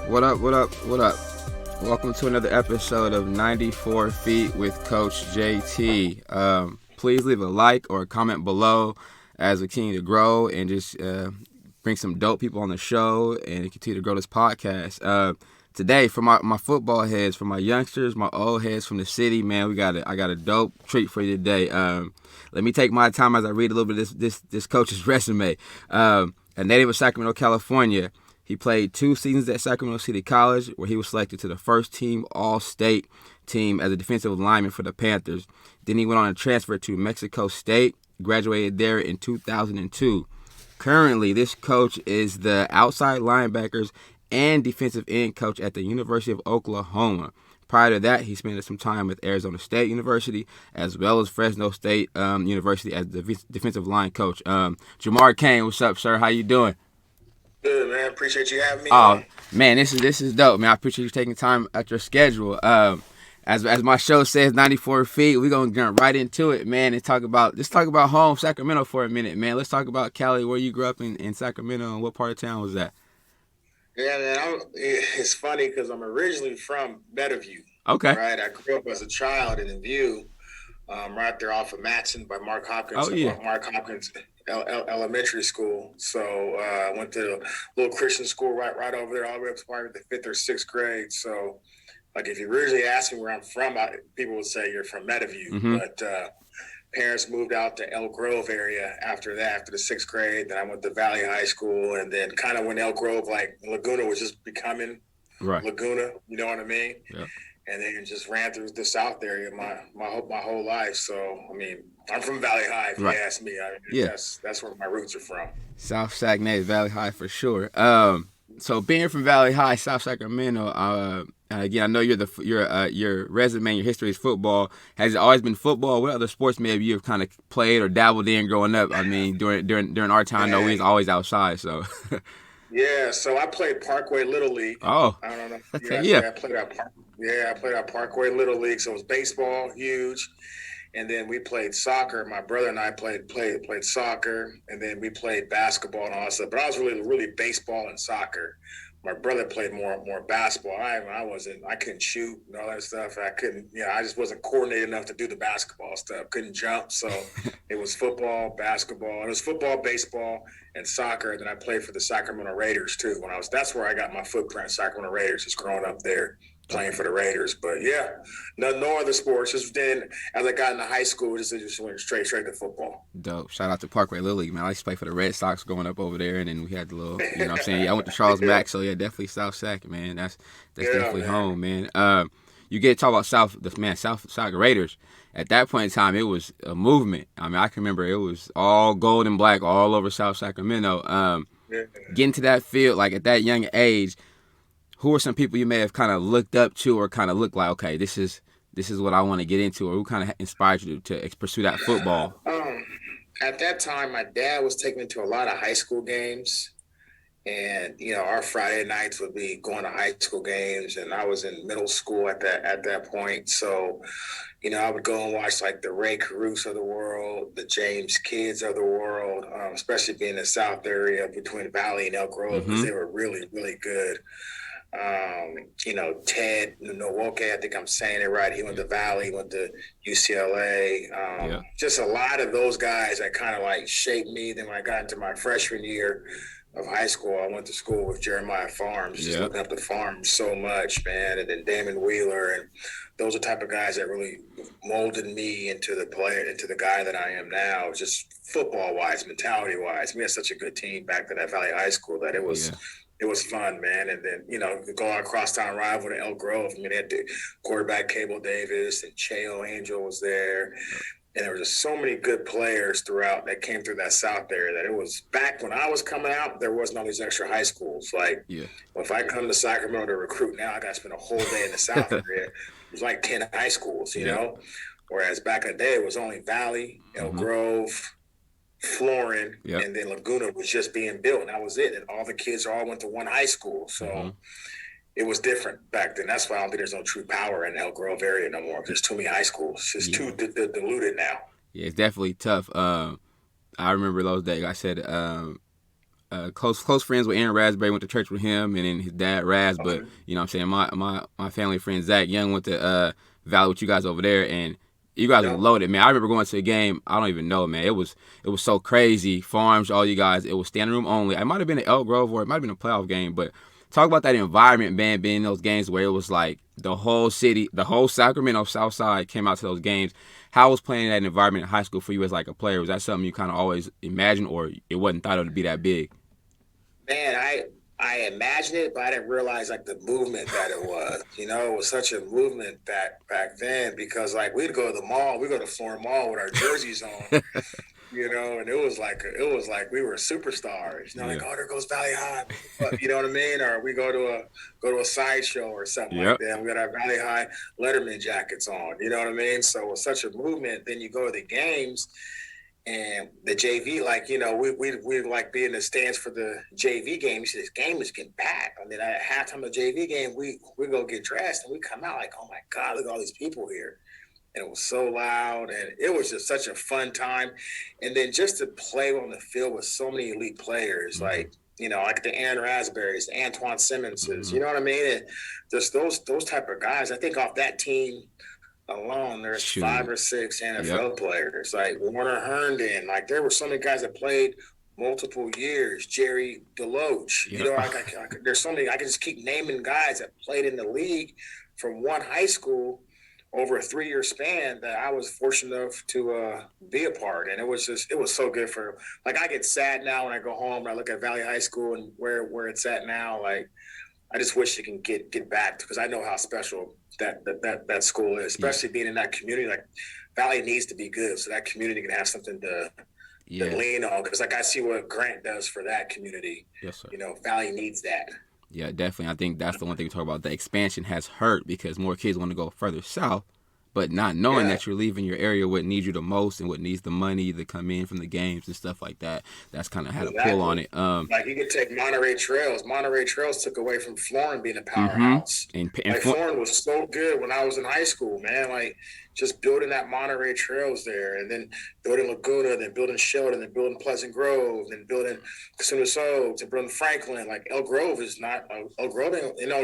What up, what up, what up? Welcome to another episode of 94 Feet with Coach JT. Please leave a like or a comment below as we continue to grow and just bring some dope people on the show and continue to grow this podcast. Today, for my football heads, for my youngsters, my old heads from the city, man, I got a dope treat for you today. Let me take my time as I read a little bit of this coach's resume. A native of Sacramento, California, he played 2 seasons at Sacramento City College, where he was selected to the first team All-State team as a defensive lineman for the Panthers. Then he went on a transfer to Mexico State, graduated there in 2002. Currently, this coach is the outside linebackers and defensive end coach at the University of Oklahoma. Prior to that, he spent some time with Arizona State University as well as Fresno State University as the defensive line coach. Jamar Cain, what's up, sir? How you doing? Good, man. Appreciate you having me. Oh, man, this is dope, man. I appreciate you taking time out your schedule. As my show says, 94 feet, we're going to jump right into it, man, and let's talk about home Sacramento for a minute, man. Let's talk about Cali, where you grew up in Sacramento, and what part of town was that? Yeah, man. It's funny because I'm originally from Meadowview. Okay. Right? I grew up as a child in View, right there off of Matson by Mark Hopkins. Oh, yeah. Mark Hopkins Elementary School. So I went to a little Christian school right over there, all the way up to probably the 5th or 6th grade. So, like, if you originally ask me where I'm from, people would say you're from Meadowview. Mm-hmm. But parents moved out to Elk Grove area after the 6th grade. Then I went to Valley High School, and then kind of when Elk Grove, like Laguna was just becoming Laguna, you know what I mean? Yeah. And then just ran through the South area my whole life. So, I mean, I'm from Valley High, if you ask me. That's where my roots are from. South Sac, Valley High for sure. So being from Valley High, South Sacramento, again, I know your resume, your history is football. Has it always been football? What other sports maybe you've kind of played or dabbled in growing up? I mean, during our time, though, we was always outside, so. Yeah, so I played Parkway Little League. Oh, I don't know. yeah. I played at Parkway Little League. So it was baseball, huge, and then we played soccer. My brother and I played soccer, and then we played basketball and all that stuff. But I was really baseball and soccer. My brother played more basketball. I couldn't shoot and all that stuff. I just wasn't coordinated enough to do the basketball stuff. Couldn't jump. So it was football, basketball. It was football, baseball, and soccer. And then I played for the Sacramento Raiders too. That's where I got my footprint, Sacramento Raiders, just growing up there playing for the Raiders. But yeah, no other sports. Just then, as I got into high school, just went straight to football. Dope. Shout out to Parkway Little League, man. I used to play for the Red Sox growing up over there, and then we had the little, you know what I'm saying? I went to Charles Mack, so yeah, definitely South Sac, man. That's definitely home, man. You get to talk about South Raiders. At that point in time, it was a movement. I mean, I can remember it was all gold and black all over South Sacramento. Getting to that field, like at that young age, who are some people you may have kind of looked up to or kind of looked like, okay, this is what I want to get into, or who kind of inspired you to pursue that football? At that time, my dad was taking me to a lot of high school games, and our Friday nights would be going to high school games, and I was in middle school at that point, so I would go and watch like the Ray Caruso of the world, the James Kidds of the world, especially being in the South area between Valley and Elk Grove, because they were really, really good. Ted Nwoke, I think I'm saying it right. He went to Valley, went to UCLA. Just a lot of those guys that kind of like shaped me. Then when I got into my freshman year of high school, I went to school with Jeremiah Farms, just looking up the Farms so much, man. And then Damon Wheeler, and those are the type of guys that really molded me into the guy that I am now, just football-wise, mentality-wise. We had such a good team back then at Valley High School that it was fun, man. And then, go out crosstown rival to Elk Grove. I mean, they had the quarterback Cable Davis, and Cheo Angel was there. And there were just so many good players throughout that came through that South area that it was back when I was coming out, there wasn't all these extra high schools. Like, if I come to Sacramento to recruit now, I got to spend a whole day in the South area. It was like 10 high schools, you know? Whereas back in the day, it was only Valley, Elk Grove, Florin, and then Laguna was just being built, and that was it. And all the kids all went to one high school. So it was different back then. That's why I don't think there's no true power in the Elk Grove area no more. There's too many high schools. It's too diluted now. Yeah, it's definitely tough. I remember those days. I said close friends with Aaron Raspberry. Went to church with him, and then his dad Raz. But Okay. you know what I'm saying, my family friend Zach Young went to Valley with you guys over there, and you guys were Yep. loaded, man. I remember going to a game. I don't even know, man. It was so crazy. Farms, all you guys. It was standing room only. It might have been an Elk Grove or it might have been a playoff game, but talk about that environment, man. Being in those games where it was like the whole city, the whole Sacramento South Side came out to those games. How was playing in that environment in high school for you as like a player? Was that something you kind of always imagined, or it wasn't thought of to be that big? Man, I imagined it, but I didn't realize like the movement that it was. It was such a movement back then because like we'd go to the mall, we go to Florida Mall with our jerseys on, and it was like we were superstars. Like Yeah. oh there goes Valley High, you know what I mean? Or we go to a sideshow or something like Yep. that. We got our Valley High Letterman jackets on. You know what I mean? So it was such a movement. Then you go to the games. And the JV, like, we like be in the stands for the JV game. You see, this game is getting packed. And then at halftime of the JV game, we go get dressed and we come out like, oh my God, look at all these people here. And it was so loud and it was just such a fun time. And then just to play on the field with so many elite players, like, like the Aaron Raspberries, the Antoine Simmonses, you know what I mean? And just those type of guys. I think off that team alone, there's Shoot. 5 or 6 Yep. NFL players. Like Warner Herndon, like there were so many guys that played multiple years. Jerry Deloach, Yep. there's so many. I can just keep naming guys that played in the league from one high school over a 3-year span that I was fortunate enough to be a part. And it was so good for. Like I get sad now when I go home and I look at Valley High School and where it's at now. Like I just wish it can get back because I know how special that school is, especially being in that community. Like Valley needs to be good, so that community can have something to Yeah. lean on. Because like I see what Grant does for that community. Yes, sir. Valley needs that. Yeah, definitely. I think that's the one thing we talk about. The expansion has hurt because more kids want to go further south, but not knowing Yeah. that you're leaving your area, what needs you the most and what needs the money to come in from the games and stuff like that. That's kind of had a pull on Exactly. it. Like you could take Monterey Trails. Monterey Trails took away from Florin being a Mm-hmm. powerhouse. And Like Florin was so good when I was in high school, man. Like just building that Monterey Trails there, and then building Laguna, then building Sheldon, then building Pleasant Grove, then building Seminoles, and building Franklin. Like Elk Grove is not Elk Grove.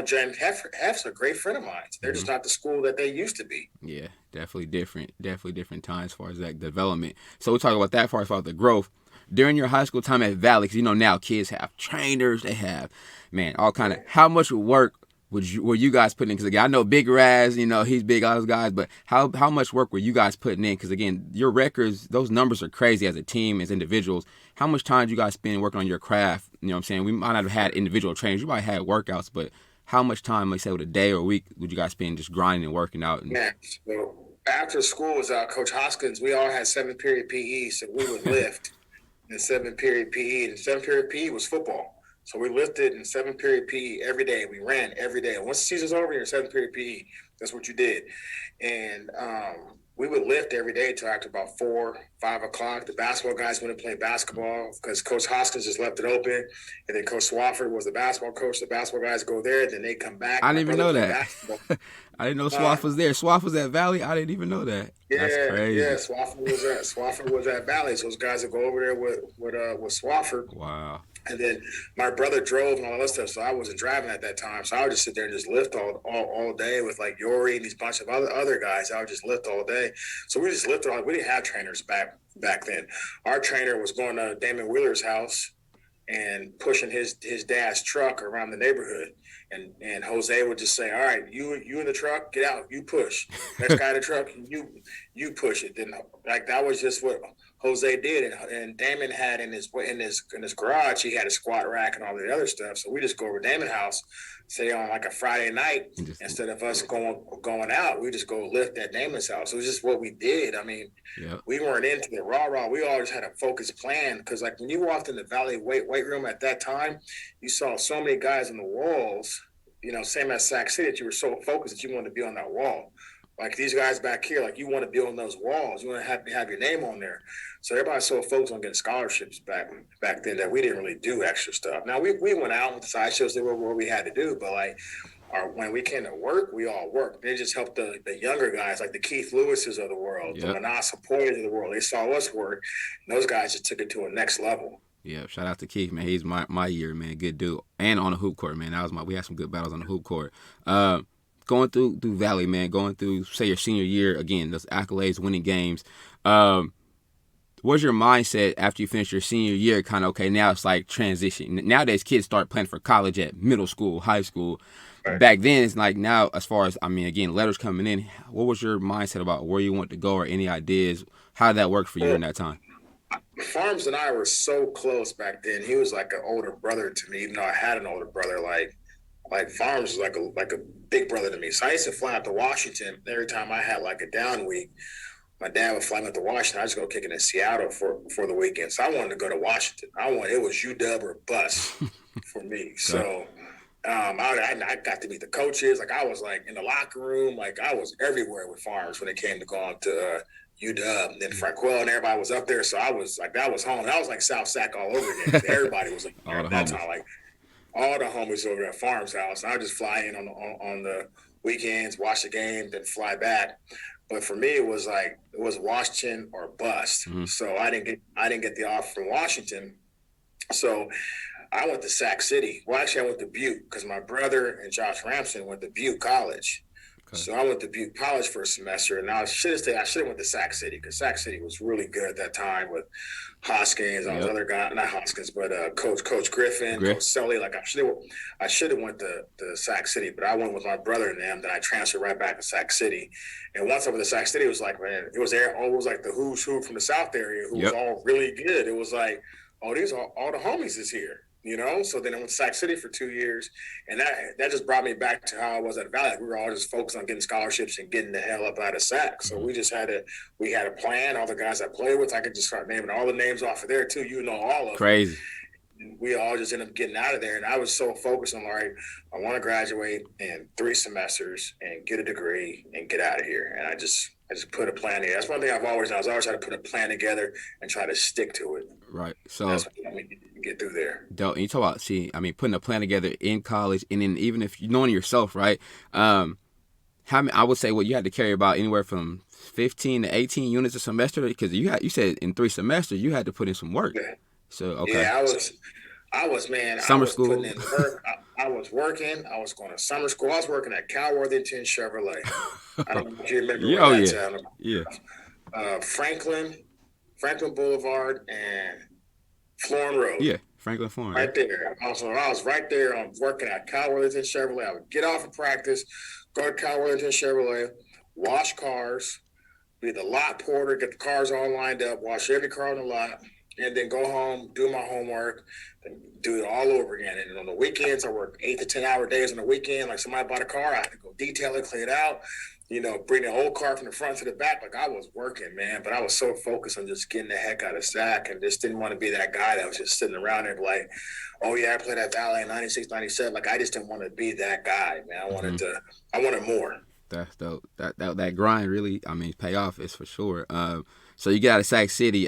Jen Heff's a great friend of mine. They're just not the school that they used to be. yeah, definitely different. Definitely different times as far as that development. So we talk about that as far as the growth. During your high school time at Valley, because now kids have trainers, they have, man, all kind of. How much work were you guys putting in? Because again, I know Big Raz, he's big, all those guys, but how much work were you guys putting in? Because again, your records, those numbers are crazy as a team, as individuals. How much time did you guys spend working on your craft? You know what I'm saying? We might not have had individual trainers, you might have had workouts, but how much time, like say, with a day or a week, would you guys spend just grinding and working out? Yeah. So after school was out, Coach Hoskins, we all had 7-period PE, so we would lift in 7-period PE, and 7-period PE was football. So we lifted in 7-period PE every day. We ran every day. Once the season's over, you're in 7-period PE. That's what you did. And we would lift every day until after about 4, 5 o'clock. The basketball guys went and played basketball because Coach Hoskins just left it open. And then Coach Swafford was the basketball coach. The basketball guys go there. Then they come back. I didn't even know that. I didn't know Swaff was there. Swaff was at Valley. I didn't even know that. That's crazy. Yeah. Swafford was at Valley. So those guys would go over there with Swafford. Wow. And then my brother drove and all that stuff, so I wasn't driving at that time. So I would just sit there and just lift all day with like Yori and these bunch of other guys. I would just lift all day. So we just lifted all. We didn't have trainers back then. Our trainer was going to Damon Wheeler's house and pushing his dad's truck around the neighborhood. And Jose would just say, all right, you in the truck, get out, you push. Next guy in the truck, you push it. Then like that was just what Jose did, and Damon had in his garage, he had a squat rack and all the other stuff. So we just go over to Damon's house, say on like a Friday night, instead of us going out, we just go lift at Damon's house. It was just what we did. I mean, we weren't into the rah-rah. We always had a focused plan because like when you walked in the Valley weight room at that time, you saw so many guys on the walls, same as Sac City, that you were so focused that you wanted to be on that wall. Like these guys back here, like you want to be on those walls. You want to have your name on there. So everybody's so focused on getting scholarships back then that we didn't really do extra stuff. Now we went out with the sideshows, did what we had to do, but like when we came to work, we all worked. They just helped the younger guys, like the Keith Lewises of the world, the Manasa Poyers of the world. They saw us work, and those guys just took it to a next level. Yeah, shout out to Keith, man. He's my year, man. Good dude. And on the hoop court, man. We had some good battles on the hoop court. Going through Valley, man. Going through, say, your senior year again. Those accolades, winning games. What's your mindset after you finish your senior year? Kind of okay. Now it's like transition. Nowadays, kids start playing for college at middle school, high school. Right. Back then, it's like now, as far as again, letters coming in. What was your mindset about where you want to go, or any ideas? How did that work for you in that time? Farms and I were so close back then. He was like an older brother to me, even though I had an older brother. Like Farms was like a big brother to me. So I used to fly out to Washington every time I had like a down week. My dad would fly me out to Washington. I just go kicking in Seattle for the weekend. So I wanted to go to Washington. It was UW or bust for me. So I got to meet the coaches. Like I was like in the locker room. Like I was everywhere with Farms when it came to going to UW. And then Franquel and everybody was up there. So I was like, that was home. That was like South Sac all over again. Everybody was like there at that time. Like all the homies over at Farms house. And I just fly in on the weekends, watch the game, then fly back. But for me, it was Washington or bust. Mm-hmm. So I didn't get the offer from Washington. So I went to Sac City. Well, actually, I went to Butte because my brother and Josh Ramson went to Butte College. Okay. So I went to Butte College for a semester, and I should have went to Sac City because Sac City was really good at that time with Hoskins, all those other guys, not Hoskins, but Coach Griffin, Coach Sully. Like I should have went to Sac City, but I went with my brother and them. Then I transferred right back to Sac City. And once I went to Sac City, it was like, man, it was like the who's who from the South area who was all really good. It was like, oh, these are all the homies is here. You know, so then I went to Sac City for 2 years, and that just brought me back to how I was at Valley. We were all just focused on getting scholarships and getting the hell up out of Sac. So we had a plan. All the guys I played with, I could just start naming all the names off of there too. You know, all of them. Crazy. We all just ended up getting out of there, and I was so focused on, all right, I want to graduate in 3 semesters and get a degree and get out of here. And I just put a plan together. That's one thing I've always done. I always try to put a plan together and try to stick to it. Right. So that's what I mean, get through there. And you talk about, putting a plan together in college, and then even if you knowing yourself, right? How many? I would say you had to carry about anywhere from 15 to 18 units a semester, because you said in 3 semesters you had to put in some work. Yeah. So okay. Yeah, I was summer school. Putting in work. I was working. I was going to summer school. I was working at Cal Worthington Chevrolet. I don't know if you remember where that's at. Yeah. Franklin Boulevard and Florin Road. Yeah, Franklin Florin. Right there. I was right there. I'm working at Cal Worthington Chevrolet. I would get off of practice, go to Cal Worthington Chevrolet, wash cars, be the lot porter, get the cars all lined up, wash every car on the lot, and then go home, do my homework, and do it all over again. And on the weekends, I work 8 to 10 hour days on the weekend. Like somebody bought a car, I had to go detail it, clean it out, bring the old car from the front to the back. Like I was working, man, but I was so focused on just getting the heck out of Sac and just didn't want to be that guy that was just sitting around there like, oh yeah, I played at Valley in 96, 97. Like I just didn't want to be that guy, man. I wanted more. That's dope. That grind really, pay off is for sure. So you got out of Sac City.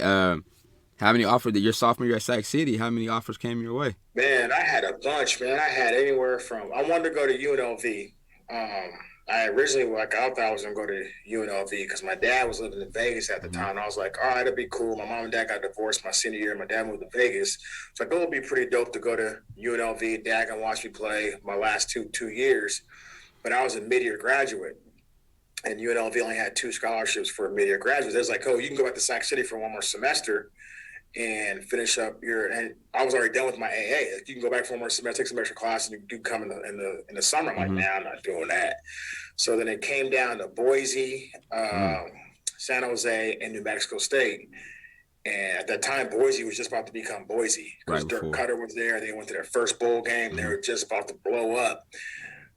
How many offers did your sophomore year at Sac City? How many offers came your way? Man, I had a bunch, man. I had anywhere from, I wanted to go to UNLV. I originally, I thought I was going to go to UNLV because my dad was living in Vegas at the time. And I was like, all right, it'd be cool. My mom and dad got divorced my senior year. My dad moved to Vegas. So I thought it would be pretty dope to go to UNLV. Dad can watch me play my last two years. But I was a mid-year graduate. And UNLV only had 2 scholarships for mid-year graduates. They was like, oh, you can go back to Sac City for one more semester and finish up and I was already done with my AA. Like, you can go back for one more semester, take some extra class, and you do come in the summer. I'm like, nah, I'm not doing that. So then it came down to Boise, San Jose, and New Mexico State. And at that time, Boise was just about to become Boise because Dirk Cutter was there. They went to their first bowl game. They were just about to blow up.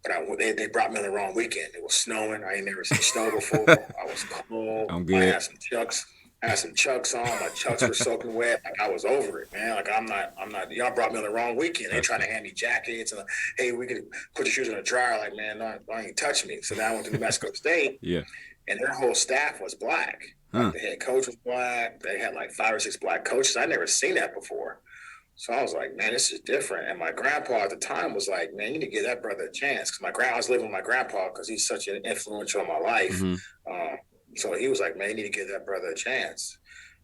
But they brought me on the wrong weekend. It was snowing. I ain't never seen snow before. I was cold. I'm good. I had some chucks on. My chucks were soaking wet. Like I was over it, man. Like I'm not. Y'all brought me on the wrong weekend. They trying to hand me jackets and hey, we could put your shoes in the dryer. Like man, don't even touch me. So then I went to New Mexico State. Yeah. And their whole staff was black. Like the head coach was black. They had like 5 or 6 black coaches. I'd never seen that before. So I was like, man, this is different. And my grandpa at the time was like, man, you need to give that brother a chance. Because I was living with my grandpa because he's such an influential in my life. So he was like, man, you need to give that brother a chance.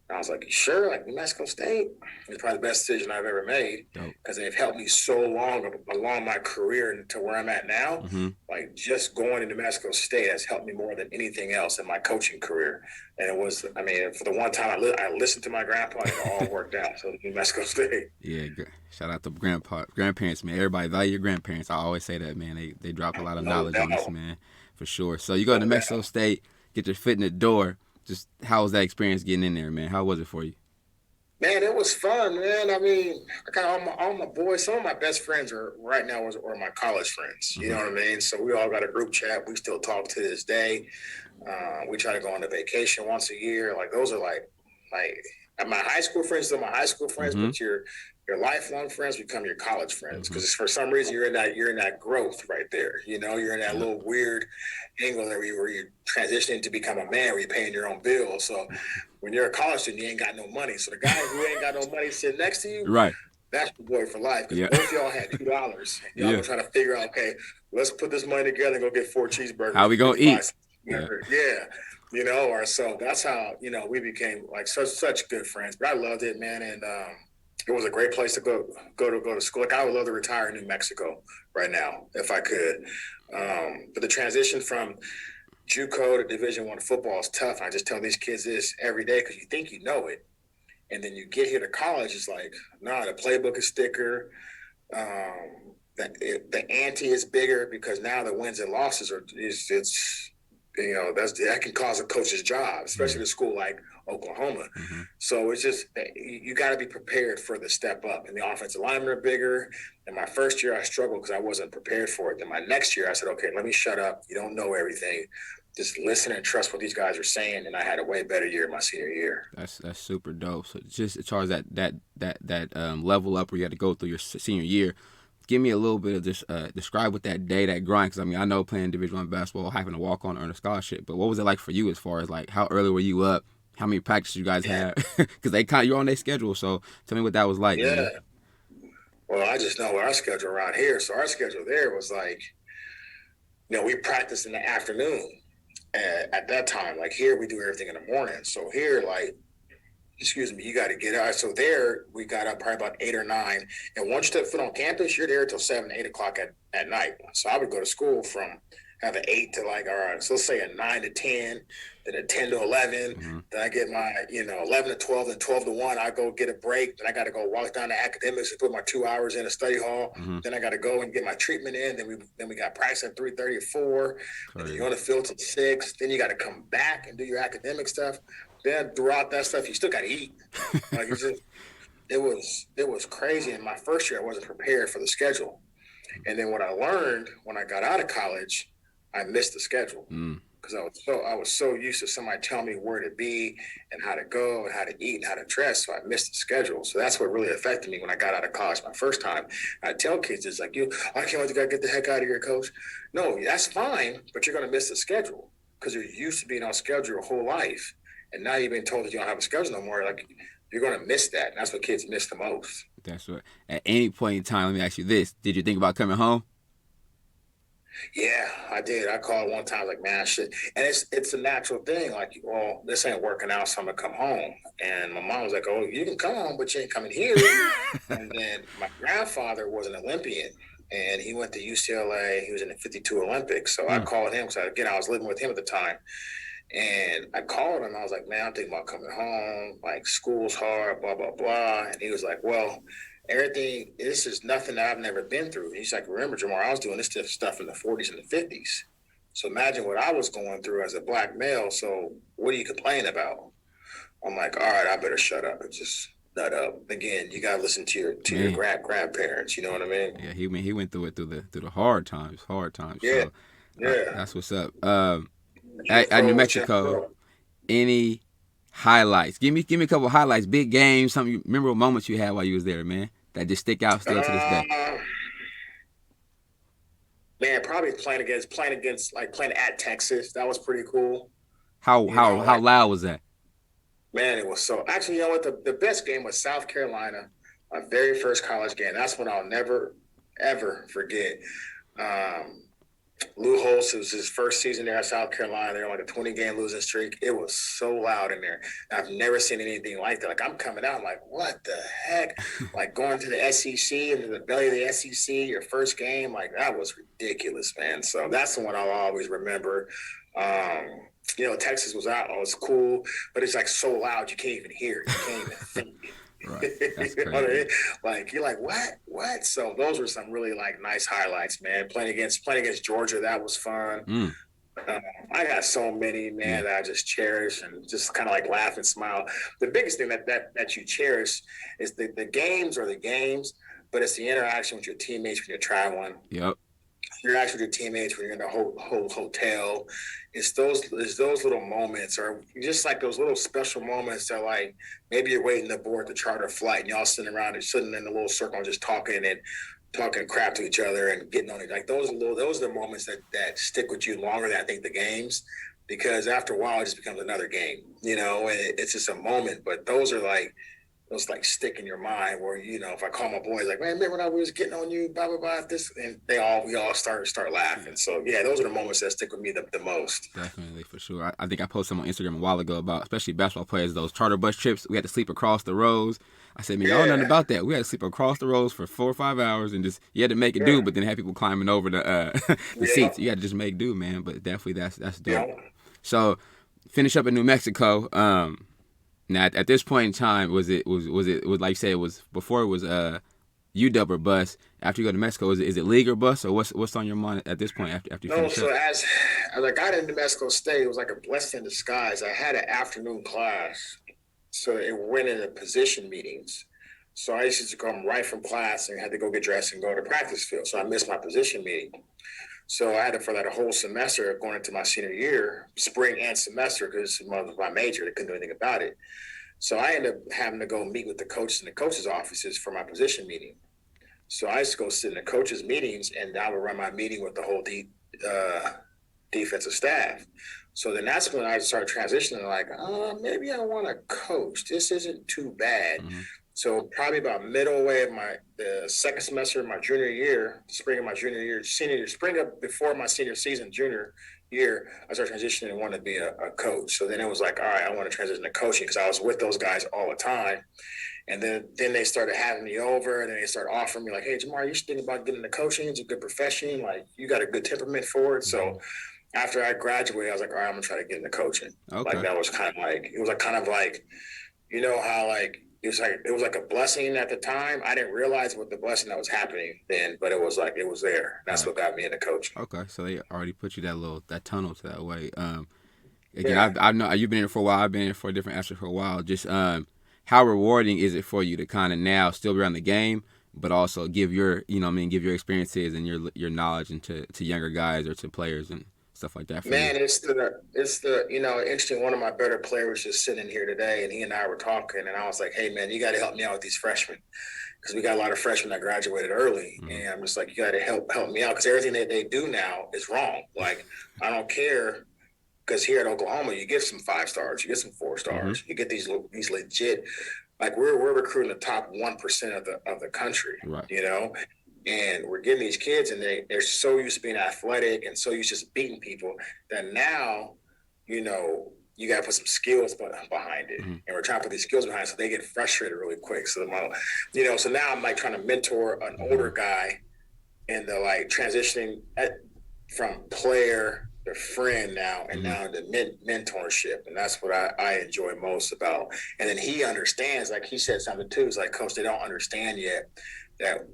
And I was like, you sure? Like, New Mexico State? It's probably the best decision I've ever made because they've helped me so long along my career to where I'm at now. Mm-hmm. Like, just going to New Mexico State has helped me more than anything else in my coaching career. And it was, I mean, for the one time I listened to my grandpa, and it all worked out. So, New Mexico State. Yeah, shout out to grandparents, man. Everybody value your grandparents. I always say that, man. They drop a lot of knowledge on us, man, for sure. So you go to New Mexico State, get your foot in the door. Just how was that experience getting in there, man? How was it for you? Man, it was fun, man. I mean, I got all my boys. Some of my best friends are right now are my college friends. You know what I mean? So we all got a group chat. We still talk to this day. We try to go on a vacation once a year. Like those are like my high school friends are my high school friends, but your lifelong friends become your college friends because for some reason you're in that growth right there. You know, you're in that little weird angle there where you're transitioning to become a man, where you're paying your own bills. So when you're a college student, you ain't got no money. So the guy who ain't got no money sitting next to you, right? That's your boy for life. Because both y'all had $2. Y'all were trying to figure out, okay, let's put this money together and go get 4 cheeseburgers. How we gonna eat? Yeah. You know, or so that's how, you know, we became like such good friends. But I loved it, man, and it was a great place to go to school. Like I would love to retire in New Mexico right now if I could. But the transition from JUCO to Division I football is tough. I just tell these kids this every day because you think you know it, and then you get here to college, it's like, nah, the playbook is thicker. The ante is bigger because now the wins and losses it's you know, that can cause a coach's job, especially at a school like Oklahoma. So it's just you got to be prepared for the step up. And the offensive linemen are bigger. And my first year I struggled because I wasn't prepared for it. Then my next year I said, okay, let me shut up. You don't know everything. Just listen and trust what these guys are saying. And I had a way better year my senior year. That's super dope. So just as far as that level up where you had to go through your senior year, give me a little bit of this. Describe what that day, that grind. Because I mean, I know playing Division I basketball, having to walk on, earn a scholarship. But what was it like for you as far as like how early were you up? How many practices you guys had? Because you're on their schedule. So tell me what that was like. Yeah. Man. Well, I just know our schedule around here. So our schedule there was like, you know, we practiced in the afternoon. At that time, like here, we do everything in the morning. So here, like, you got to get out. So there, we got up probably about 8 or 9. And once you step foot on campus, you're there till 7, 8 o'clock at night. So I would go to school from having 8 to like, all right, so let's say a 9 to 10, then a 10 to 11. Then I get my, 11 to 12, then 12 to 1. I go get a break. Then I got to go walk down to academics and put my 2 hours in a study hall. Then I got to go and get my treatment in. Then we got practice at 3:30 or 4. Then you're on the field till 6. Then you got to come back and do your academic stuff. Then throughout that stuff, you still got to eat. Like it was crazy. And my first year, I wasn't prepared for the schedule. And then what I learned when I got out of college, I missed the schedule because I was so used to somebody telling me where to be and how to go and how to eat and how to dress. So I missed the schedule. So that's what really affected me when I got out of college my first time. I tell kids, it's like, I can't wait to get the heck out of here, coach. No, that's fine, but you're going to miss the schedule because you're used to being on schedule your whole life. And now you've been told that you don't have a schedule no more. Like you're going to miss that. And that's what kids miss the most. That's right. At any point in time, let me ask you this. Did you think about coming home? Yeah, I did. I called one time, like, man, shit. And it's a natural thing. Like, well, this ain't working out, so I'm going to come home. And my mom was like, oh, you can come home, but you ain't coming here. And then my grandfather was an Olympian, and he went to UCLA. He was in the 52 Olympics. So I called him because, again, I was living with him at the time. And I called him. I was like, man, I'm thinking about coming home. Like, school's hard, blah, blah, blah. And he was like, well, everything, this is nothing that I've never been through. And he's like, remember, Jamar, I was doing this stuff in the 40s and the 50s. So imagine what I was going through as a black male. So what do you complain about? I'm like, all right, I better shut up and just nut up. Again, you gotta listen to your grandparents. You know what I mean? Yeah, he went through it through the hard times. Yeah, so, yeah. That's what's up. At New Mexico, any highlights? Give me a couple of highlights, big games, some memorable moments you had while you was there, man, that just stick out still to this day. Man, probably playing at Texas. That was pretty cool. How loud was that? Man, it was so. Actually, you know what? The best game was South Carolina, my very first college game. That's one I'll never ever forget. Lou Holtz, it was his first season there at South Carolina. They're on like a 20-game losing streak. It was so loud in there. I've never seen anything like that. Like, I'm coming out, I'm like, what the heck? Like, going to the SEC, into the belly of the SEC, your first game, like, that was ridiculous, man. So that's the one I'll always remember. Texas was out. Oh, it's cool, but it's like so loud you can't even hear it. You can't even think. Right. That's crazy. Like, you're like, what? So those were some really like nice highlights, man. Playing against Georgia, that was fun. I got so many, man, that I just cherish and just kind of like laugh and smile. The biggest thing that you cherish is the games are the games, but it's the interaction with your teammates when you're traveling. Yep. You're actually with your teammates when you're in the whole hotel. It's those little moments, or just like those little special moments that, like, maybe you're waiting to board the charter flight and y'all sitting around and sitting in a little circle and just talking crap to each other and getting on it. Like, those are the moments that stick with you longer than I think the games, because after a while it just becomes another game, and it's just a moment. But those stick in your mind where, if I call my boys, like, man, remember when I was getting on you, blah, blah, blah, this, and we all start laughing. So, yeah, those are the moments that stick with me the most. Definitely, for sure. I think I posted them on Instagram a while ago about, especially basketball players, those charter bus trips. We had to sleep across the rows. I said, man, y'all know nothing about that. We had to sleep across the rows for 4 or 5 hours, and just, you had to make it do, but then have people climbing over the seats. You had to just make do, man. But definitely that's dope. Yeah. So, finish up in New Mexico. Now, at this point in time, was it like you said, it was before it was UW or bus? After you go to Mexico, is it league or bus, or what's on your mind at this point after you finish up? As I got into New Mexico State, it was like a blessing in disguise. I had an afternoon class, so it went into position meetings. So I used to come right from class and had to go get dressed and go to practice field. So I missed my position meeting. So I had to, for that whole semester going into my senior year, spring and semester, because it was my major, they couldn't do anything about it. So I ended up having to go meet with the coaches in the coaches' offices for my position meeting. So I used to go sit in the coaches' meetings, and I would run my meeting with the whole defensive staff. So then that's when I started transitioning, like, maybe I want to coach. This isn't too bad. Mm-hmm. So probably about middle way of the second semester of my junior year, spring of my junior year, senior year, spring up before my senior season, junior year, I started transitioning and wanted to be a coach. So then it was like, all right, I want to transition to coaching, because I was with those guys all the time. And then they started having me over, and then they started offering me like, hey, Jamar, you should think about getting into coaching. It's a good profession. Like, you got a good temperament for it. So after I graduated, I was like, all right, I'm going to try to get into coaching. Okay. Like, that was kind of like, it was like kind of like, you know how like, it was like a blessing at the time. I didn't realize what the blessing that was happening then, but it was like, it was there. That's what got me into coaching. Okay, so they already put you that tunnel to that way. Again, I know you've been in it for a while. I've been in it for a different aspect for a while. Just how rewarding is it for you to kind of now still be around the game, but also give your give your experiences and your knowledge into younger guys or to players and stuff like that. Man, it's the interesting. One of my better players was just sitting here today, and he and I were talking, and I was like, "Hey, man, you got to help me out with these freshmen, because we got a lot of freshmen that graduated early, and I'm just like, you got to help me out, because everything that they do now is wrong. Like, I don't care, because here at Oklahoma, you get some 5 stars, you get some 4 stars, you get these legit. Like, we're recruiting the top 1% of the country, right. And we're getting these kids, and they're so used to being athletic and so used to just beating people that now, you got to put some skills behind it. And we're trying to put these skills behind it, so they get frustrated really quick. So, so now I'm like trying to mentor an older guy in the like transitioning from player to friend now, and now the mentorship. And that's what I enjoy most about. And then he understands, like he said something too, it's like, Coach, they don't understand yet that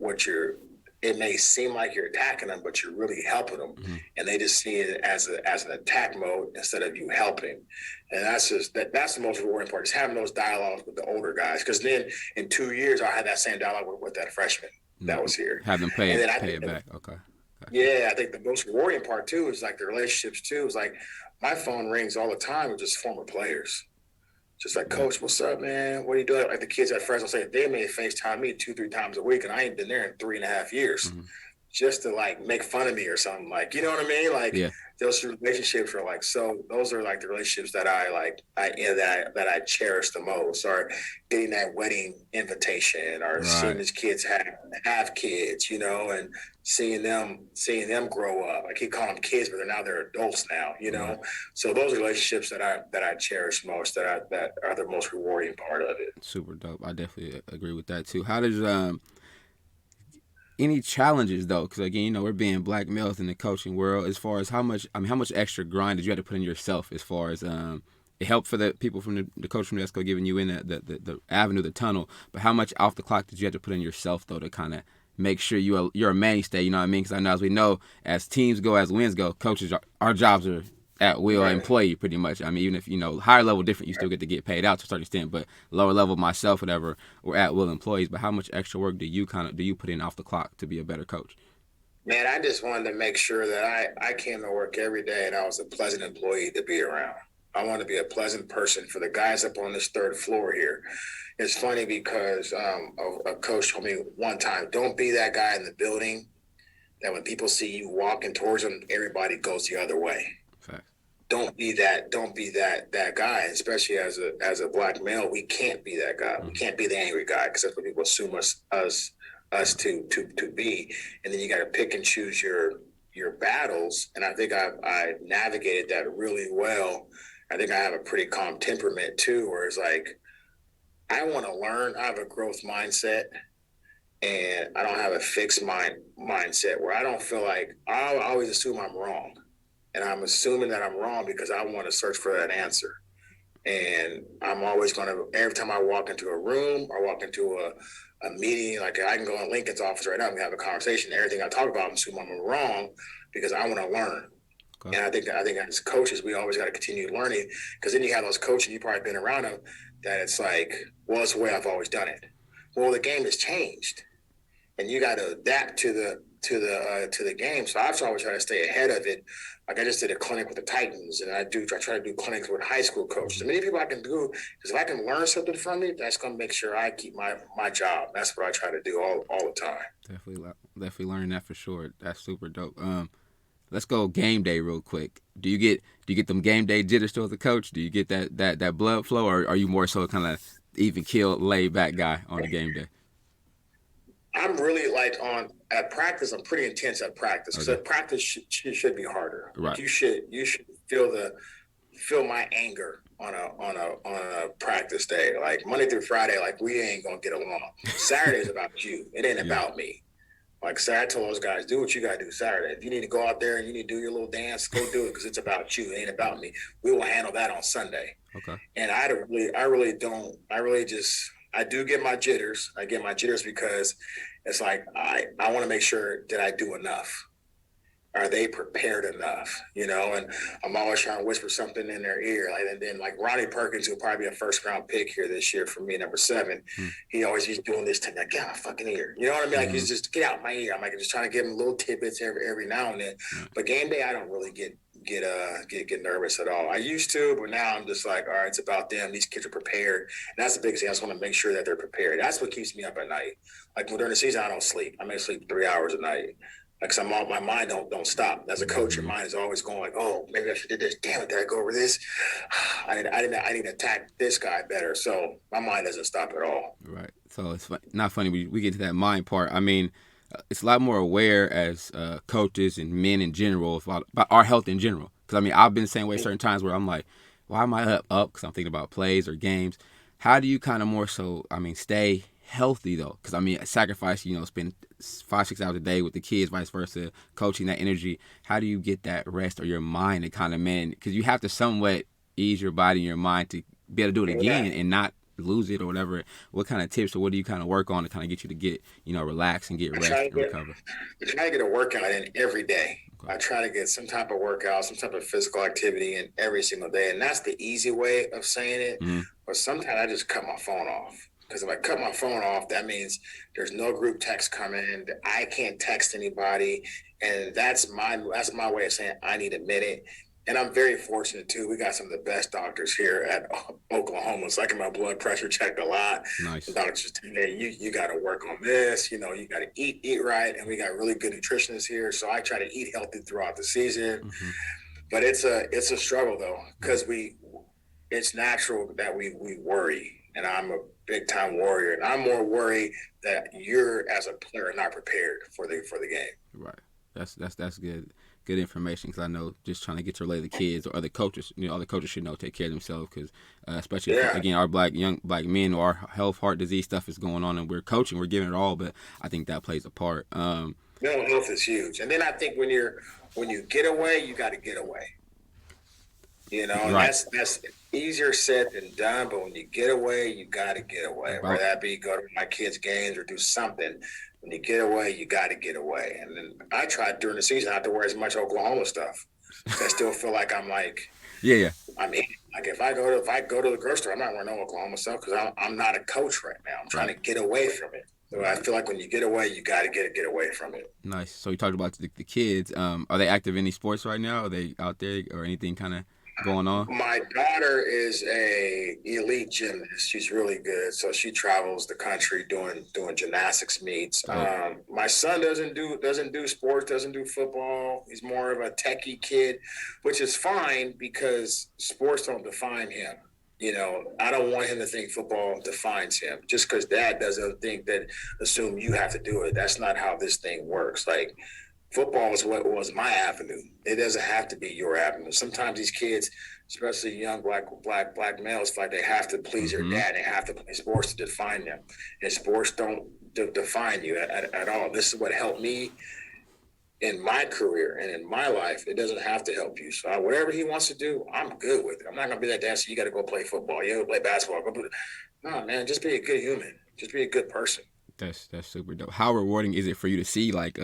it may seem like you're attacking them, but you're really helping them. And they just see it as an attack mode instead of you helping. And that's the most rewarding part, is having those dialogues with the older guys. Because then in 2 years, I'll have that same dialogue with that freshman that was here. Have them pay it back. Okay. Yeah, I think the most rewarding part too is like the relationships too. Is like my phone rings all the time with just former players. Just like, Coach, what's up, man? What are you doing? Like the kids at Fresno State, they may FaceTime me 2-3 times a week, and I ain't been there in 3.5 years. just to like make fun of me or something. Like, you know what I mean? Like Yeah. those relationships are like, so those are like the relationships that I cherish the most, or getting that wedding invitation, or seeing Right. these kids have kids, you know, and seeing them grow up. I keep calling them kids, but they're adults now, you know. Right. So those relationships that I cherish most, that are the most rewarding part of it. Super dope. I definitely agree with that too. How does any challenges though? Because again, we're being black males in the coaching world. As far as how much extra grind did you have to put in yourself? As far as it helped for the people from the coach from Esco giving you in the avenue, the tunnel. But how much off the clock did you have to put in yourself though to kind of make sure you're a mainstay? You know what I mean? Because I know, as we know, as teams go, as wins go, coaches our jobs are at will Right. employee pretty much. I mean, even if higher level different, you still get to get paid out to a certain extent, but lower level myself, whatever, we're at will employees. But how much extra work do you put in off the clock to be a better coach? Man, I just wanted to make sure that I came to work every day and I was a pleasant employee to be around. I want to be a pleasant person for the guys up on this third floor here. It's funny because a coach told me one time, don't be that guy in the building that when people see you walking towards them, everybody goes the other way. Fact. Don't be that guy, especially as a black male. We can't be that guy. We can't be the angry guy, because that's what people assume us to be. And then you got to pick and choose your battles. And I think I navigated that really well. I think I have a pretty calm temperament too, where it's like, I want to learn. I have a growth mindset, and I don't have a fixed mindset where I don't feel like I always assume I'm wrong. And I'm assuming that I'm wrong because I want to search for that answer. And I'm always going to, every time I walk into a room or walk into a meeting, like I can go in Lincoln's office right now and have a conversation. Everything I talk about, I'm assuming I'm wrong because I want to learn. Okay. And I think as coaches, we always got to continue learning, because then you have those coaches, you've probably been around them, that it's like, well, it's the way I've always done it. Well, the game has changed, and you got to adapt to the game. So I've always tried to stay ahead of it. Like I just did a clinic with the Titans, and I try to do clinics with high school coaches. As many people I can do, because if I can learn something from it, that's going to make sure I keep my job. That's what I try to do all the time. Definitely learning that for sure. That's super dope. Let's go game day real quick. Do you get them game day jitters still as a coach? Do you get that blood flow, or are you more so kind of even keel, laid back guy on the game day? I'm really like at practice. I'm pretty intense at practice, because at practice should be harder. Right. You should feel my anger on a practice day. Like Monday through Friday, like we ain't gonna get along. Saturday's about you. It ain't about me. Like I told those guys, do what you gotta do Saturday. If you need to go out there and you need to do your little dance, go do it, because it's about you. It ain't about me. We will handle that on Sunday. Okay. And I do get my jitters. I get my jitters because it's like I want to make sure that I do enough. Are they prepared enough? And I'm always trying to whisper something in their ear. And then like Ronnie Perkins, who'll probably be a first round pick here this year for me, number 7. He's doing this to me, like, get out my fucking ear. You know what I mean? Like he's just, get out my ear. I'm like just trying to give him little tidbits every now and then. But game day, I don't really get nervous at all. I used to, but now I'm just like, all right, it's about them. These kids are prepared. And that's the biggest thing. I just want to make sure that they're prepared. That's what keeps me up at night. Like during the season, I don't sleep. I may sleep 3 hours a night. Like my mind don't stop. As a coach, your mind is always going like, oh, maybe I should do this. Damn it, did I go over this? I need to attack this guy better. So my mind doesn't stop at all. Right. So it's not funny. We get to that mind part. I mean, it's a lot more aware as coaches and men in general about our health in general. Because I mean, I've been the same way certain times where I'm like, why am I up? Because I'm thinking about plays or games. How do you kind of more so, stay healthy though? Because I mean, sacrifice, spend 5-6 hours a day with the kids, vice versa, coaching, that energy. How do you get that rest, or your mind to kind of because you have to somewhat ease your body and your mind to be able to do it again and not lose it or whatever. What kind of tips or what do you kind of work on to kind of get you to get relax and get rest and recover? I try to get a workout in every day. Okay. I try to get some type of workout, some type of physical activity in every single day, and that's the easy way of saying it. Mm-hmm. But sometimes I just cut my phone off. Because if I cut my phone off, that means there's no group text coming. I can't text anybody, and that's my way of saying I need a minute. And I'm very fortunate too. We got some of the best doctors here at Oklahoma. So I get my blood pressure checked a lot. Nice. The doctors just tell me, hey, you got to work on this. You got to eat right. And we got really good nutritionists here. So I try to eat healthy throughout the season. Mm-hmm. But it's a struggle though, because it's natural that we worry. And I'm a big time warrior. And I'm more worried that you're as a player not prepared for the game. Right. That's good. Good information, because I know just trying to get to relate to the kids or other coaches, other coaches should know take care of themselves, because especially if, again, our young black men, or our health, heart disease stuff is going on, and we're coaching, we're giving it all, but I think that plays a part. Mental health is huge, and then I think when you get away, you got to get away. Right. That's easier said than done, but when you get away, you got to get away. Whether that be go to my kids' games or do something. When you get away, you got to get away. And then I tried during the season not to wear as much Oklahoma stuff. I still feel like I'm like, yeah. I mean, like if I go to the grocery store, I'm not wearing no Oklahoma stuff because I'm not a coach right now. I'm trying to get away from it. So I feel like when you get away, you got to get away from it. Nice. So you talked about the kids. Are they active in any sports right now? Are they out there or anything kind of going on? My daughter is a elite gymnast. She's really good. So she travels the country doing gymnastics meets. My son doesn't do sports, doesn't do football. He's more of a techie kid, which is fine because sports don't define him. I don't want him to think football defines him just because dad doesn't assume you have to do it. That's not how this thing works. Like, football is what was my avenue. It doesn't have to be your avenue. Sometimes these kids, especially young black males, feel like they have to please their dad. They have to play sports to define them. And sports don't define you at all. This is what helped me in my career and in my life. It doesn't have to help you. So whatever he wants to do, I'm good with it. I'm not going to be that dad, so you got to go play football. You got to play basketball. No, man, just be a good human. Just be a good person. That's super dope. How rewarding is it for you to see, like,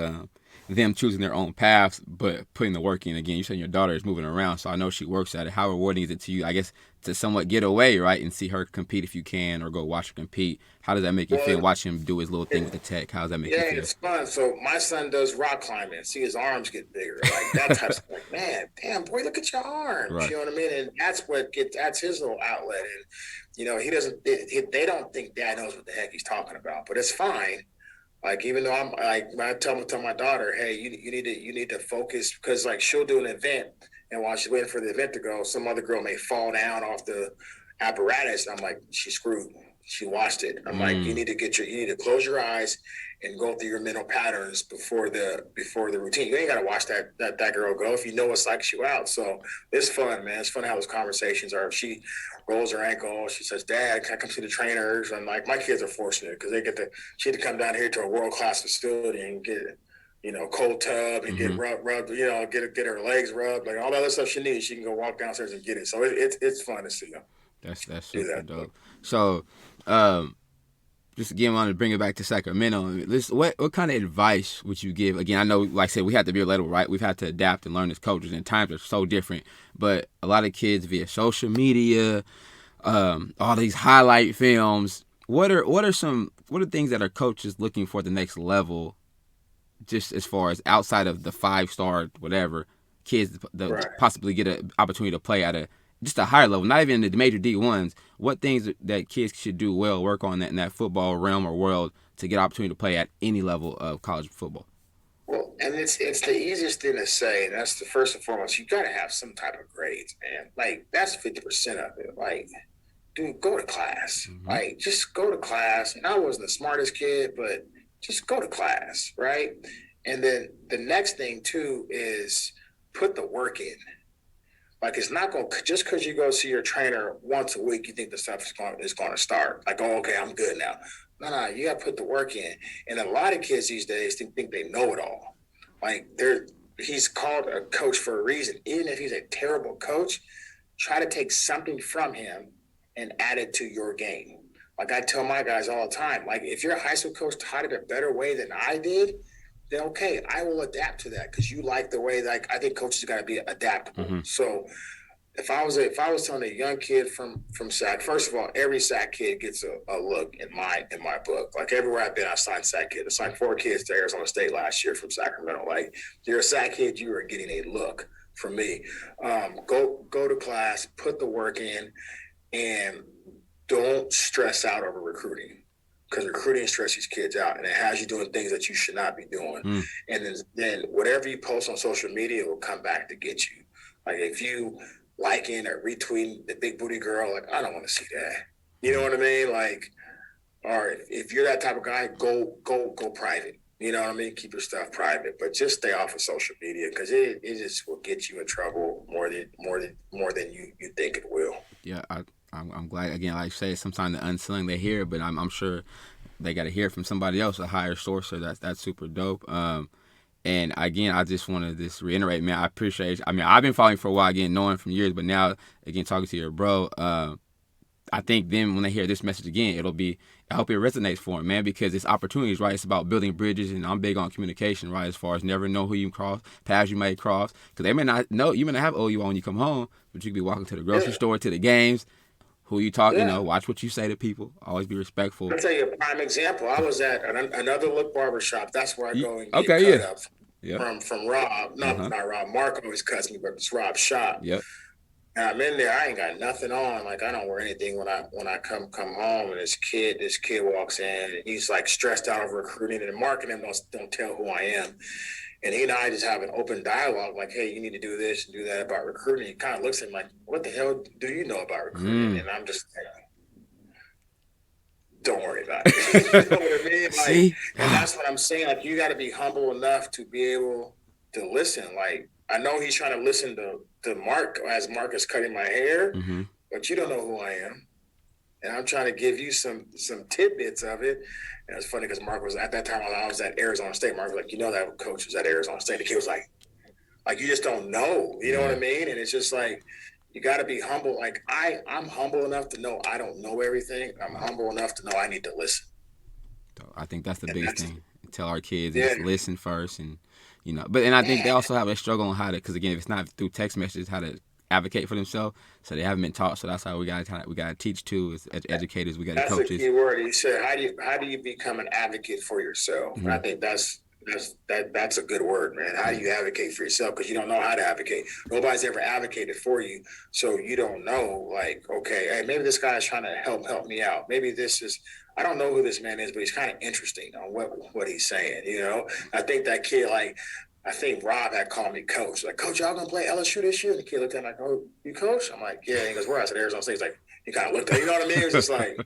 them choosing their own paths, but putting the work in? Again, you said your daughter is moving around, so I know she works at it. How rewarding is it to you, I guess, to somewhat get away, right, and see her compete if you can, or go watch her compete? How does that make you feel, watch him do his little thing with the tech? How does that make you feel? Yeah, it's fun. So my son does rock climbing. See his arms get bigger. Like, that type of stuff. Like, man, damn, boy, look at your arms. Right. You know what I mean? And that's his little outlet. And, he doesn't, they don't think dad knows what the heck he's talking about, but it's fine. Like, even though I'm like, I tell my daughter, hey, you need to focus, because like she'll do an event, and while she's waiting for the event to go, some other girl may fall down off the apparatus. And I'm like, she's screwed. She watched it. I'm like, you need to close your eyes and go through your mental patterns before the routine. You ain't got to watch that girl go if you know what psychs you out. So it's fun, man. It's fun how those conversations are. If she rolls her ankle, she says, Dad, can I come see the trainers? And like, my kids are fortunate because she had to come down here to a world-class facility and get, cold tub and get rubbed, get her legs rubbed, like all that other stuff she needs. She can go walk downstairs and get it. So it's fun to see them. That's super dope. So, just again, want to bring it back to Sacramento. What kind of advice would you give? Again, I know, like I said, we have to be relatable, right? We've had to adapt and learn as coaches, and times are so different. But a lot of kids via social media, all these highlight films. What are things that are coaches looking for at the next level, just as far as outside of the 5-star whatever, kids possibly get an opportunity to play at just a higher level, not even in the major D1s. What things that kids should do well, work on that in that football realm or world to get opportunity to play at any level of college football? Well, and it's the easiest thing to say, and that's the first and foremost. You got to have some type of grades, man. Like, that's 50% of it. Like, dude, go to class. Mm-hmm. Like, just go to class. And I wasn't the smartest kid, but just go to class, right? And then the next thing too is put the work in. Like, it's not going to, just because you go see your trainer once a week, you think the stuff is going to start. Like, oh, okay, I'm good now. No, you got to put the work in. And a lot of kids these days think they know it all. Like, he's called a coach for a reason. Even if he's a terrible coach, try to take something from him and add it to your game. Like, I tell my guys all the time, like, if your high school coach taught it a better way than I did, then okay, I will adapt to that because you like the way. Like, I think coaches got to be adaptable. Mm-hmm. So if I was telling a young kid from SAC, first of all, every SAC kid gets a look in my book. Like, everywhere I've been, I signed SAC kids. I signed 4 kids to Arizona State last year from Sacramento. Like, you're a SAC kid, you are getting a look for me. Go to class, put the work in, and don't stress out over recruiting, because recruiting stresses kids out, and it has you doing things that you should not be doing. And then whatever you post on social media will come back to get you. Like if you liking or retweeting the big booty girl, like I don't want to see that. You know what I mean? Like, or if you're that type of guy, go private. You know what I mean? Keep your stuff private, but just stay off of social media, because it just will get you in trouble more than you think it will. Yeah, I'm glad. Again, like I say, sometimes the unsung they hear, but I'm sure they got to hear it from somebody else, a higher source. So that's super dope. And again, I just want to just reiterate, man, I appreciate you. I mean, I've been following for a while, again, knowing from years, but now, again, talking to your bro, I think then when they hear this message again, I hope it resonates for them, man, because it's opportunities, right? It's about building bridges, and I'm big on communication, right? As far as never know who you cross, paths you may cross, because they may not know, you may not have OU on when you come home, but you could be walking to the grocery store, to the games, who you talk, watch what you say to people, always be respectful. I'll tell you a prime example. I was at another Look barbershop. That's where I go and get cut up from Rob. No, not Rob. Mark always cuts me, but it's Rob's shop. Yep. And I'm in there. I ain't got nothing on. Like I don't wear anything when I come home. And this kid walks in, and he's like stressed out over recruiting, and Mark and him don't tell who I am. And he and I just have an open dialogue, like, hey, you need to do this and do that about recruiting. He kind of looks at me like, what the hell do you know about recruiting? And I'm just like, don't worry about it. You know what I mean? Like, see? And that's what I'm saying. Like, you got to be humble enough to be able to listen. Like, I know he's trying to listen to Mark as Mark is cutting my hair, but you don't know who I am. And I'm trying to give you some tidbits of it. And it's funny because Mark was at that time, I was at Arizona State. Mark was like, you know that coach was at Arizona State. The kid was like you just don't know. You know what I mean? And it's just like, you got to be humble. Like I'm humble enough to know I don't know everything. I'm humble enough to know I need to listen. I think that's the biggest thing. Tell our kids, just listen first, and and I think they also have a struggle on how to, because again, if it's not through text messages, how to advocate for themselves. So they haven't been taught. So that's how we got to teach too, as educators. We got to coaches. That's a key word. He said, how do you become an advocate for yourself? And I think that's a good word, man. How do you advocate for yourself? Because you don't know how to advocate. Nobody's ever advocated for you, so you don't know. Like, okay, hey, maybe this guy's trying to help me out. Maybe this is. I don't know who this man is, but he's kind of interesting on what he's saying. I think that kid, I think Rob had called me coach. Like, coach, y'all gonna play LSU this year? And the kid looked at me like, oh, you coach? I'm like, yeah. He goes, where? I said, Arizona State. He's like, he kind of looked at me. You know what I mean? It was just like,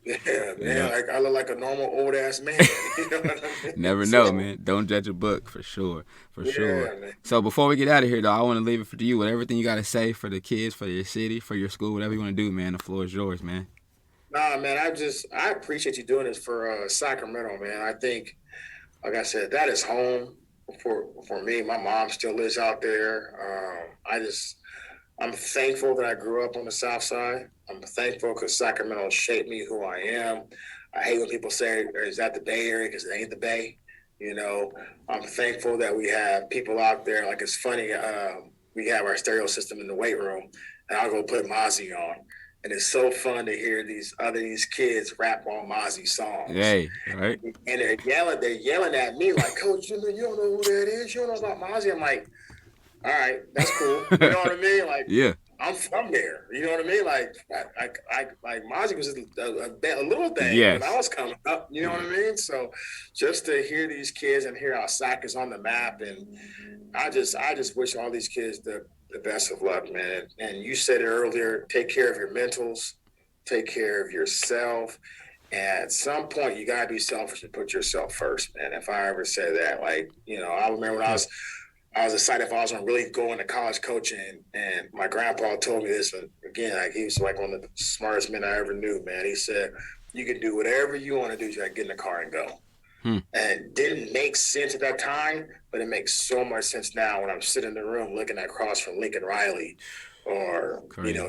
yeah, man. Like, I look like a normal old ass man. You know what I mean? Never know, man. Don't judge a book, for sure. Sure. Man. So before we get out of here, though, I want to leave it for you with everything you got to say for the kids, for your city, for your school, whatever you want to do, man. The floor is yours, man. Nah, man, I appreciate you doing this for Sacramento, man. I think, like I said, that is home for me. My mom still lives out there. I'm thankful that I grew up on the South Side. I'm thankful because Sacramento shaped me who I am. I hate when people say, is that the Bay Area? Because it ain't the Bay. I'm thankful that we have people out there. Like, it's funny, we have our stereo system in the weight room, and I'll go put Mozzie on. And it's so fun to hear these kids rap on Mozzie songs. Hey, right. And they're yelling at me like, Coach, you don't know who that is? You don't know about Mozzie? I'm like, all right, that's cool. You know what I mean? Like, yeah. I'm from there. You know what I mean? Like Mozzie was a little thing when I was coming up. You know what I mean? So just to hear these kids and hear how Sac is on the map, and I just wish all these kids the best of luck, man. And you said it earlier, take care of your mentals, take care of yourself. And at some point, you got to be selfish and put yourself first, man. If I ever said that, I remember when I was excited if I was going to really go into college coaching, and my grandpa told me this, but again, he was like one of the smartest men I ever knew, man. He said, you can do whatever you want to do. You got to get in the car and go. And it didn't make sense at that time, but it makes so much sense now when I'm sitting in the room looking across from Lincoln Riley, or,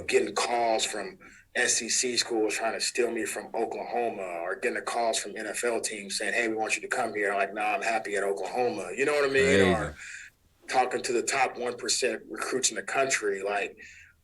getting calls from SEC schools trying to steal me from Oklahoma, or getting the calls from NFL teams saying, hey, we want you to come here. I'm like, nah, I'm happy at Oklahoma. You know what I mean? Or talking to the top 1% recruits in the country. Like,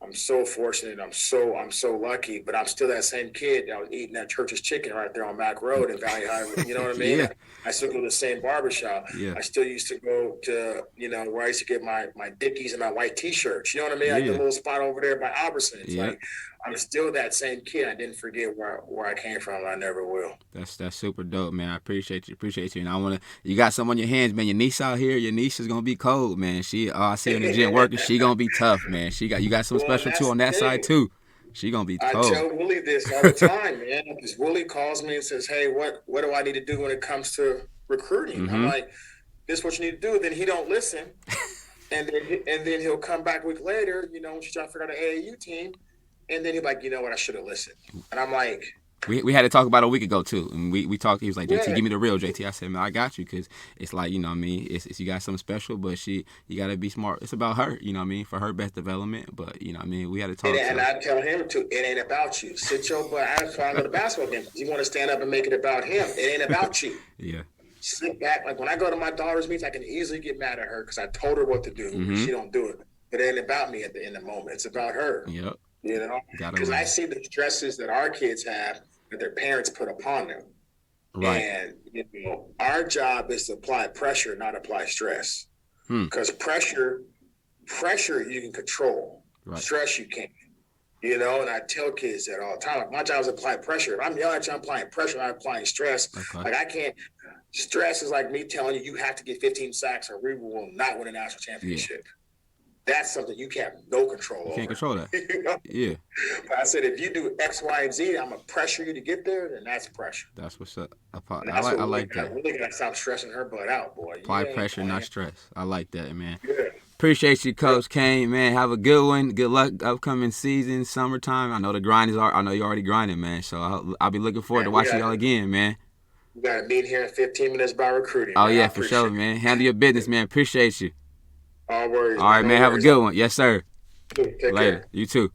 I'm so fortunate. I'm so lucky, but I'm still that same kid that was eating that Church's chicken right there on Mac Road in Valley High. You know what I mean? Yeah. I still go to the same barbershop. Yeah. I still used to go to, where I used to get my Dickies and my white T-shirts. You know what I mean? Yeah. Like the little spot over there by Albertsons. Yeah. Like, I'm still that same kid. I didn't forget where I came from. I never will. That's super dope, man. I appreciate you. And you got something on your hands, man. Your niece out here. Your niece is gonna be cold, man. I see her in the gym working. She gonna be tough, man. You got some special too on that side too. She gonna be cold. I tell Willie this all the time, man. Because Willie calls me and says, "Hey, what do I need to do when it comes to recruiting?" Mm-hmm. I'm like, "This is what you need to do." Then he don't listen, and then he'll come back a week later. She's trying to figure out an AAU team. And then he's like, you know what, I should have listened. And I'm like... We had to talk about it a week ago, too. And we talked, he was like, JT, give me the real, JT. I said, man, I got you, because it's like, you know what I mean, it's you got something special, but you got to be smart. It's about her, you know what I mean, for her best development. But, you know what I mean, we had to talk. And I tell him, too, it ain't about you. Sit your butt. That's why I go to basketball games. You want to stand up and make it about him. It ain't about you. Yeah. Sit back. Like, when I go to my daughter's meetings, I can easily get mad at her because I told her what to do. Mm-hmm. She don't do it. But it ain't about me in the moment. It's about her. Yep. Because I see the stresses that our kids have that their parents put upon them. Right. And, our job is to apply pressure, not apply stress. Because pressure you can control. Right. Stress you can't. And I tell kids that all the time. Like, my job is to apply pressure. If I'm yelling at you, I'm applying pressure, not applying stress. Okay. Like, I can't. Stress is like me telling you have to get 15 sacks or we will not win a national championship. Yeah. That's something you can't have no control over. You can't control that. Yeah. But I said, if you do X, Y, and Z, I'm going to pressure you to get there, then that's pressure. That's what's up. I like that. I really got to stop stressing her butt out, boy. Apply pressure, not stress. I like that, man. Yeah. Appreciate you, Coach Cain, man. Have a good one. Good luck upcoming season, summertime. I know the grind is. I know you're already grinding, man. So I'll be looking forward to watching y'all again, man. We got to meet here in 15 minutes by recruiting. Oh, man. Yeah, for sure, man. Handle your business, man. Appreciate you. All worries. All right, man. Have a good one. Yes, sir. Take Later. care. You too.